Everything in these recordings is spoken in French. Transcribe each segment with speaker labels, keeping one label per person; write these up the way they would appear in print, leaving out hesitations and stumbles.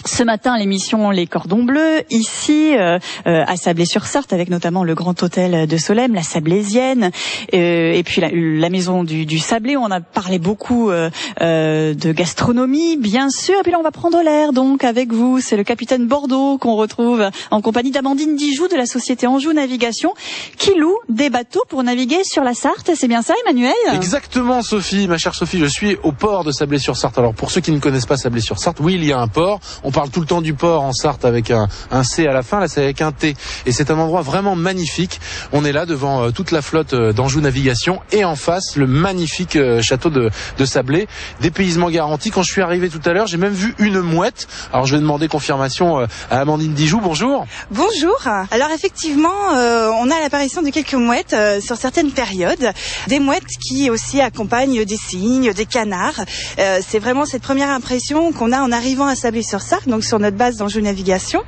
Speaker 1: Ce matin, l'émission Les Cordons Bleus, ici, à Sablé-sur-Sarthe, avec notamment le Grand Hôtel de Solesmes, la Sablésienne, et puis la Maison du Sablé. On a parlé beaucoup de gastronomie, bien sûr. Et puis là, on va prendre l'air, donc, avec vous. C'est le capitaine Bordeaux qu'on retrouve en compagnie d'Amandine Dijoux de la société Anjou Navigation, qui loue des bateaux pour naviguer sur la Sarthe. C'est bien ça, Emmanuel?
Speaker 2: Exactement, Sophie, ma chère Sophie. Je suis au port de Sablé-sur-Sarthe. Alors, pour ceux qui ne connaissent pas Sablé-sur-Sarthe, oui, il y a un port. On parle tout le temps du port en Sarthe avec un C à la fin, là c'est avec un T. Et c'est un endroit vraiment magnifique. On est là devant toute la flotte d'Anjou Navigation et en face le magnifique château de Sablé. Dépaysement garanti. Quand je suis arrivé tout à l'heure, j'ai même vu une mouette. Alors je vais demander confirmation à Amandine Dijoux. Bonjour.
Speaker 3: Bonjour. Alors effectivement, on a l'apparition de quelques mouettes sur certaines périodes. Des mouettes qui aussi accompagnent des cygnes, des canards. C'est vraiment cette première impression qu'on a en arrivant à Sablé-sur-Sarthe, donc sur notre base d'Anjou Navigation.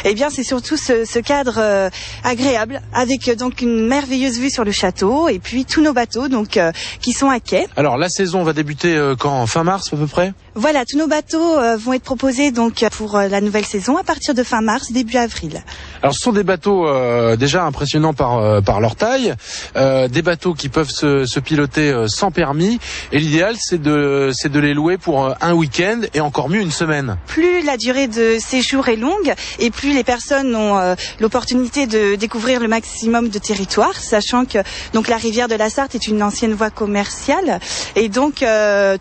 Speaker 3: Eh bien, c'est surtout ce cadre agréable, avec donc une merveilleuse vue sur le château, et puis tous nos bateaux donc qui sont à quai.
Speaker 2: Alors la saison va débuter quand, fin mars à peu près?
Speaker 3: Voilà, tous nos bateaux vont être proposés donc pour la nouvelle saison à partir de fin mars, début avril.
Speaker 2: Alors ce sont des bateaux déjà impressionnants par leur taille, des bateaux qui peuvent se piloter sans permis, et l'idéal c'est de les louer pour un week-end et encore mieux une semaine.
Speaker 3: Plus la durée de séjour est longue et plus les personnes ont l'opportunité de découvrir le maximum de territoire, sachant que donc la rivière de la Sarthe est une ancienne voie commerciale et donc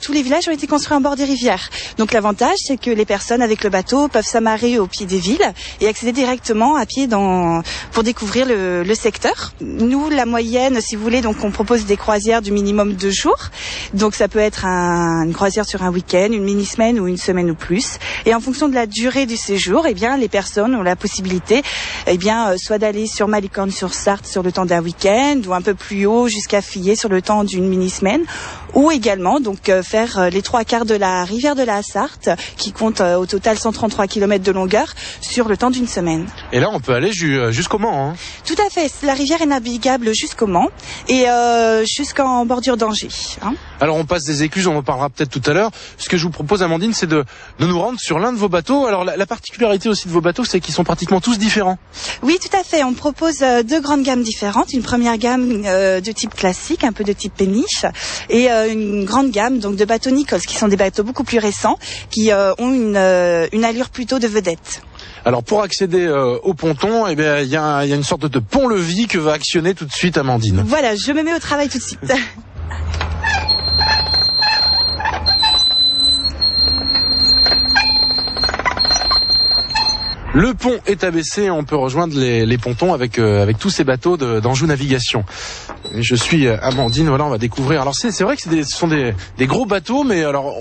Speaker 3: tous les villages ont été construits en bord des rivières. Donc l'avantage c'est que les personnes avec le bateau peuvent s'amarrer au pied des villes et accéder directement à pied pour découvrir le secteur. Nous, la moyenne, si vous voulez, donc on propose des croisières du minimum 2 jours. Donc ça peut être une croisière sur un week-end, une mini-semaine ou une semaine ou plus. Et en fonction de la durée du séjour, eh bien les personnes ont la possibilité, soit d'aller sur Malicorne-sur-Sarthe sur le temps d'un week-end, ou un peu plus haut jusqu'à Fillet sur le temps d'une mini-semaine, ou également donc faire les 3/4 de la rivière de la Sarthe, qui compte au total 133 km de longueur, sur le temps d'une semaine.
Speaker 2: Et là, on peut aller jusqu'au Mans.
Speaker 3: Tout à fait. La rivière est navigable jusqu'au Mans et jusqu'en bordure d'Angers.
Speaker 2: Alors, on passe des écluses, on en parlera peut-être tout à l'heure. Ce que je vous propose, Amandine, c'est de nous rendre sur l'un de vos bateaux. Alors, la particularité aussi de vos bateaux, c'est qu'ils sont pratiquement tous différents.
Speaker 3: Oui, tout à fait. On propose 2 grandes gammes différentes. Une première gamme de type classique, un peu de type péniche, et une grande gamme donc de bateaux Nichols, qui sont des bateaux beaucoup plus récents, qui ont une allure plutôt de vedette.
Speaker 2: Alors pour accéder au ponton, il y a une sorte de pont-levis que va actionner tout de suite Amandine.
Speaker 3: Voilà, je me mets au travail tout de suite.
Speaker 2: Le pont est abaissé, on peut rejoindre les pontons avec tous ces bateaux d'Anjou Navigation. Et je suis Amandine, voilà, on va découvrir. Alors c'est vrai que ce sont des gros bateaux, mais alors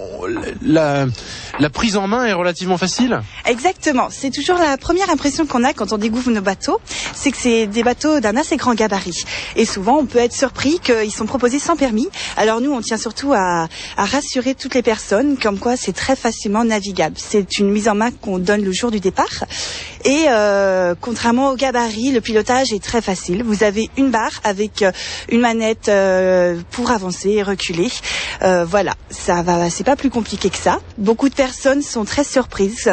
Speaker 2: la prise en main est relativement facile.
Speaker 3: Exactement, c'est toujours la première impression qu'on a quand on découvre nos bateaux, c'est que c'est des bateaux d'un assez grand gabarit. Et souvent on peut être surpris qu'ils sont proposés sans permis. Alors nous on tient surtout à rassurer toutes les personnes, comme quoi c'est très facilement navigable. C'est une mise en main qu'on donne le jour du départ. Et contrairement au gabarit, le pilotage est très facile. Vous avez une barre avec une manette pour avancer et reculer. Voilà, c'est pas plus compliqué que ça. Beaucoup de personnes sont très surprises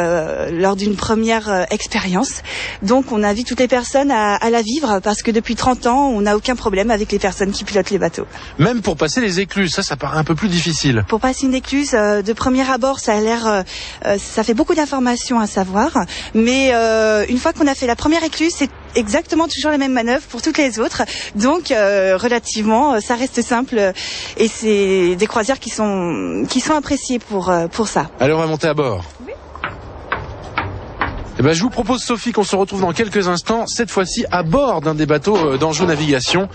Speaker 3: lors d'une première expérience. Donc on invite toutes les personnes à la vivre, parce que depuis 30 ans, on n'a aucun problème avec les personnes qui pilotent les bateaux.
Speaker 2: Même pour passer les écluses, ça paraît un peu plus difficile.
Speaker 3: Pour passer une écluse, de premier abord, ça a l'air, ça fait beaucoup d'informations à savoir, mais une fois qu'on a fait la première écluse, c'est exactement toujours la même manœuvre pour toutes les autres. Donc relativement, ça reste simple, et c'est des croisières qui sont appréciées pour ça.
Speaker 2: Allez, on va monter à bord.
Speaker 3: Oui.
Speaker 2: Je vous propose, Sophie, qu'on se retrouve dans quelques instants, cette fois-ci à bord d'un des bateaux d'Anjou Navigation.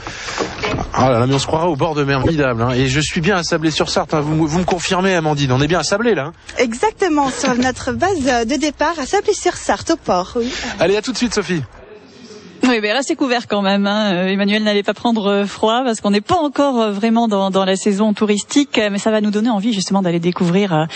Speaker 2: Ah là là, mais on se croira au bord de mer formidable, hein. Et je suis bien à Sablé-sur-Sarthe, hein. Vous me confirmez, Amandine, on est bien à Sablé là, hein.
Speaker 3: Exactement, sur notre base de départ à Sablé-sur-Sarthe, au port, oui.
Speaker 2: Allez, à tout de suite, Sophie.
Speaker 1: Oui, mais là c'est couvert quand même, hein. Emmanuel n'allait pas prendre froid parce qu'on n'est pas encore vraiment dans la saison touristique, mais ça va nous donner envie justement d'aller découvrir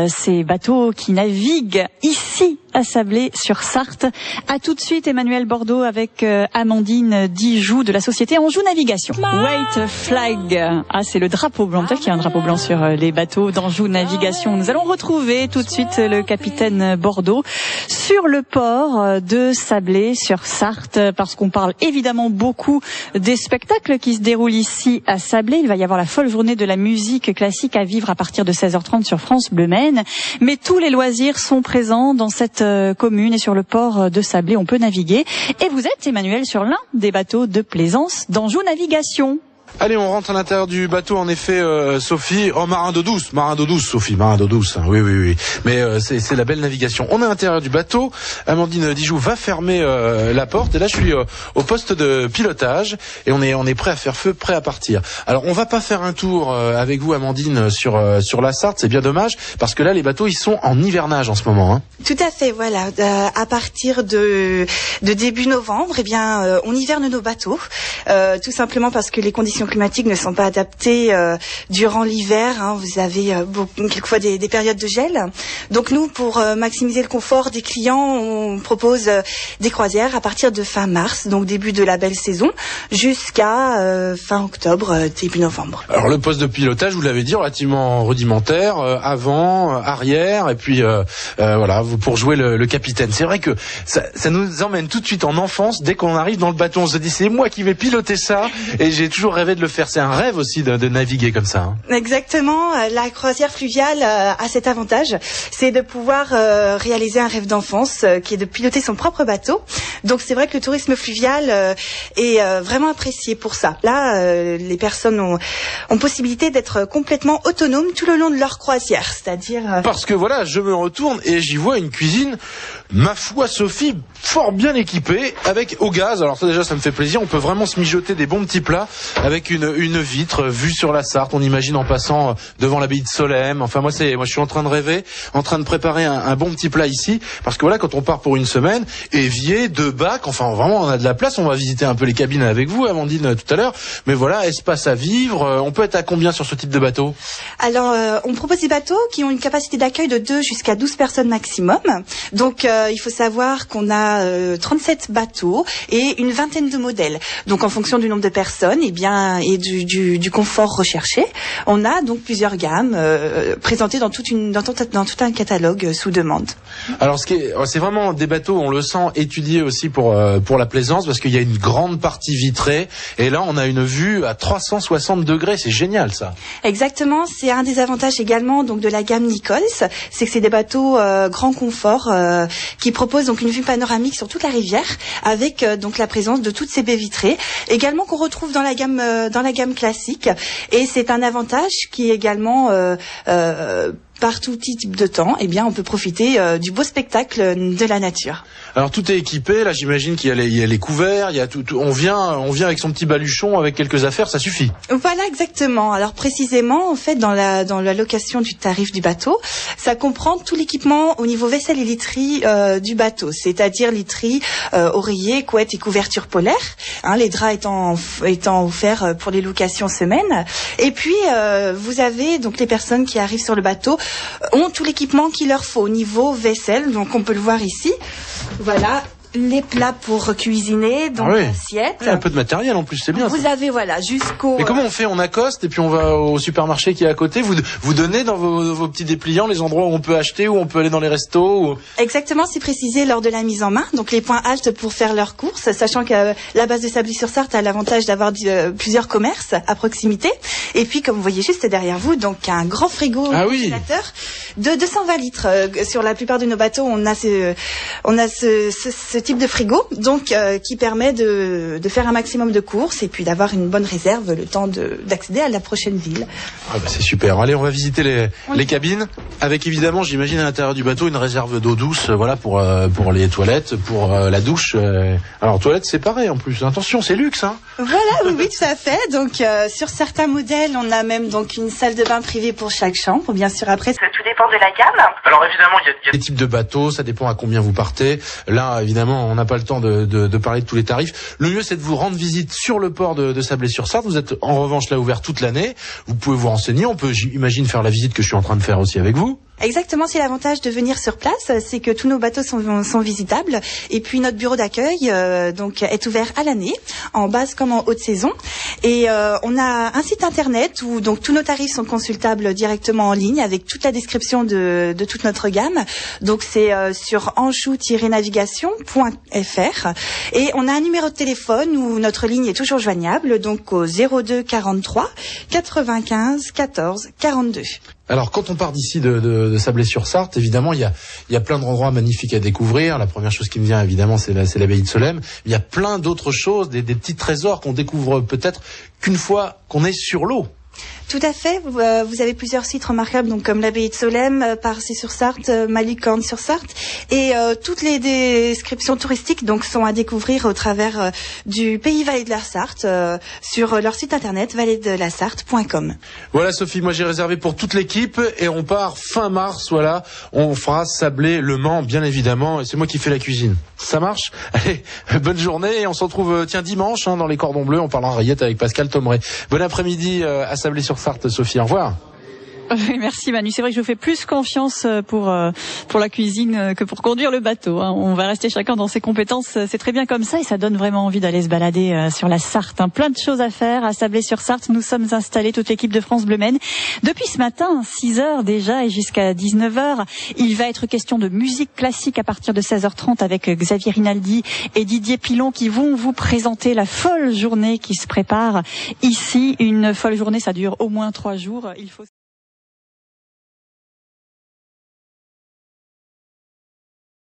Speaker 1: ces bateaux qui naviguent ici à Sablé-sur-Sarthe. À tout de suite, Emmanuel Bordeaux avec Amandine Dijoux de la société Anjou Navigation. White Flag. Ah, c'est le drapeau blanc. Peut-être qu'il y a un drapeau blanc sur les bateaux d'Anjou Navigation. Nous allons retrouver tout de suite le capitaine Bordeaux sur le port de Sablé-sur-Sarthe, parce qu'on parle évidemment beaucoup des spectacles qui se déroulent ici à Sablé. Il va y avoir la folle journée de la musique classique à vivre à partir de 16h30 sur France Bleu Maine. Mais tous les loisirs sont présents dans cette commune et sur le port de Sablé, on peut naviguer. Et vous êtes, Emmanuel, sur l'un des bateaux de plaisance d'Anjou Navigation.
Speaker 2: Allez, on rentre à l'intérieur du bateau, en effet, Sophie. Oh, marin d'eau douce, Sophie, marin d'eau douce. Hein. Oui. Mais c'est la belle navigation. On est à l'intérieur du bateau. Amandine Dijoux va fermer la porte. Et là, je suis au poste de pilotage et on est prêt à faire feu, prêt à partir. Alors, on va pas faire un tour avec vous, Amandine, sur la Sarthe. C'est bien dommage parce que là, les bateaux, ils sont en hivernage en ce moment. Hein.
Speaker 3: Tout à fait, voilà. À partir de début novembre, eh bien, on hiverne nos bateaux, tout simplement parce que les conditions climatiques ne sont pas adaptées durant l'hiver. Hein. Vous avez quelquefois des périodes de gel. Donc nous, pour maximiser le confort des clients, on propose des croisières à partir de fin mars, donc début de la belle saison, jusqu'à fin octobre, début novembre.
Speaker 2: Alors le poste de pilotage, vous l'avez dit, relativement rudimentaire, avant, arrière, et puis voilà, pour jouer le capitaine. C'est vrai que ça nous emmène tout de suite en enfance. Dès qu'on arrive dans le bateau, on se dit c'est moi qui vais piloter ça, et j'ai toujours rêvé de le faire. C'est un rêve aussi de naviguer comme ça. Hein.
Speaker 3: Exactement. La croisière fluviale a cet avantage, c'est de pouvoir réaliser un rêve d'enfance qui est de piloter son propre bateau. Donc c'est vrai que le tourisme fluvial est vraiment apprécié pour ça. Là, les personnes ont possibilité d'être complètement autonomes tout le long de leur croisière, c'est-à-dire...
Speaker 2: Parce que voilà, je me retourne et j'y vois une cuisine, ma foi Sophie, fort bien équipée, avec au gaz. Alors ça déjà, ça me fait plaisir. On peut vraiment se mijoter des bons petits plats avec une vitre vue sur la Sarthe. On imagine en passant devant l'abbaye de Solesmes. Enfin moi je suis en train de rêver, en train de préparer un bon petit plat ici, parce que voilà, quand on part pour une semaine, évier, 2 bacs, enfin vraiment on a de la place. On va visiter un peu les cabines avec vous, Amandine, tout à l'heure. Mais voilà, espace à vivre. On peut être à combien sur ce type de bateau?
Speaker 3: Alors on propose des bateaux qui ont une capacité d'accueil de 2 jusqu'à 12 personnes maximum. Donc il faut savoir qu'on a 37 bateaux et une vingtaine de modèles. Donc en fonction du nombre de personnes et du confort recherché, on a donc plusieurs gammes présentées dans tout un catalogue sous demande.
Speaker 2: Alors c'est vraiment des bateaux, on le sent, étudiés aussi pour la plaisance, parce qu'il y a une grande partie vitrée et là on a une vue à 360 degrés, c'est génial ça.
Speaker 3: Exactement, c'est un des avantages également donc de la gamme Nichols, c'est que c'est des bateaux grand confort qui proposent donc une vue panoramique sur toute la rivière avec donc la présence de toutes ces baies vitrées, également qu'on retrouve dans la gamme classique, et c'est un avantage qui est également par tout type de temps, eh bien, on peut profiter du beau spectacle de la nature.
Speaker 2: Alors tout est équipé, là j'imagine qu'il y a les couverts, il y a tout. On vient avec son petit baluchon, avec quelques affaires, ça suffit.
Speaker 3: Voilà, exactement. Alors précisément, en fait, dans la location du tarif du bateau, ça comprend tout l'équipement au niveau vaisselle et literie du bateau, c'est-à-dire literie, oreiller, couette et couverture polaire. Hein, les draps étant offerts pour les locations semaines. Et puis vous avez donc les personnes qui arrivent sur le bateau ont tout l'équipement qu'il leur faut au niveau vaisselle, donc on peut le voir ici. Voilà, les plats pour cuisiner, donc l'assiette.
Speaker 2: Il y a un peu de matériel en plus, c'est bien.
Speaker 3: Vous avez jusqu'au...
Speaker 2: Et comment on fait? On accoste et puis on va au supermarché qui est à côté. Vous donnez dans vos petits dépliants les endroits où on peut acheter, où on peut aller dans les restos
Speaker 3: Exactement, c'est précisé lors de la mise en main. Donc les points halte pour faire leurs courses, sachant que la base de Sablé-sur-Sarthe a l'avantage d'avoir plusieurs commerces à proximité. Et puis comme vous voyez juste derrière vous, donc un grand frigo congélateur de 220 litres. Sur la plupart de nos bateaux, on a ce type de frigo, donc qui permet de faire un maximum de courses et puis d'avoir une bonne réserve le temps d'accéder à la prochaine ville.
Speaker 2: Ah bah c'est super. Allez, on va visiter les cabines avec évidemment, j'imagine à l'intérieur du bateau, une réserve d'eau douce, voilà pour les toilettes, pour la douche. Alors toilettes séparées en plus. Attention, c'est luxe, hein.
Speaker 3: Voilà, oui, tout à fait. Donc sur certains modèles, on a même donc une salle de bain privée pour chaque chambre. Bien sûr, après tout dépend de la gamme.
Speaker 2: Alors évidemment, il y a des types de bateaux, ça dépend à combien vous partez. Là, évidemment, on n'a pas le temps de parler de tous les tarifs. Le mieux, c'est de vous rendre visite sur le port de Sablé-sur-Sarthe. Vous êtes en revanche là ouvert toute l'année. Vous pouvez vous renseigner. On peut, j'imagine, faire la visite que je suis en train de faire aussi avec vous.
Speaker 3: Exactement, c'est l'avantage de venir sur place, c'est que tous nos bateaux sont visitables. Et puis notre bureau d'accueil donc est ouvert à l'année, en basse comme en haute saison. Et on a un site internet où donc tous nos tarifs sont consultables directement en ligne avec toute la description de toute notre gamme. Donc c'est sur anjou-navigation.fr. Et on a un numéro de téléphone où notre ligne est toujours joignable, donc au 02 43 95 14 42.
Speaker 2: Alors, quand on part d'ici de Sablé-sur-Sarthe, évidemment, il y a plein d'endroits magnifiques à découvrir. La première chose qui me vient, évidemment, c'est l'abbaye de Solesmes. Il y a plein d'autres choses, des petits trésors qu'on découvre peut-être qu'une fois qu'on est sur l'eau.
Speaker 3: Tout à fait. Vous avez plusieurs sites remarquables, donc comme l'abbaye de Solesmes, Parcy-sur-Sarthe, Malicorne-sur-Sarthe, et toutes les descriptions touristiques donc sont à découvrir au travers du pays Vallée de la Sarthe sur leur site internet valledelasarthe.com.
Speaker 2: Voilà Sophie, moi j'ai réservé pour toute l'équipe et on part fin mars. Voilà, on fera Sablé, Le Mans, bien évidemment, et c'est moi qui fais la cuisine. Ça marche? Allez, bonne journée et on se retrouve dimanche dans les Cordons Bleus. On parlera rillettes avec Pascal Thomeray. Bon après-midi à Sablé-sur-Sarthe, Sophie, au revoir.
Speaker 1: Merci Manu, c'est vrai que je vous fais plus confiance pour la cuisine que pour conduire le bateau. On va rester chacun dans ses compétences, c'est très bien comme ça et ça donne vraiment envie d'aller se balader sur la Sarthe. Plein de choses à faire à Sablé-sur-Sarthe. Nous sommes installés, toute l'équipe de France Bleu Maine. Depuis ce matin, 6h déjà et jusqu'à 19h, il va être question de musique classique à partir de 16h30 avec Xavier Rinaldi et Didier Pilon qui vont vous présenter la folle journée qui se prépare ici. Une folle journée, ça dure au moins 3 jours. Il faut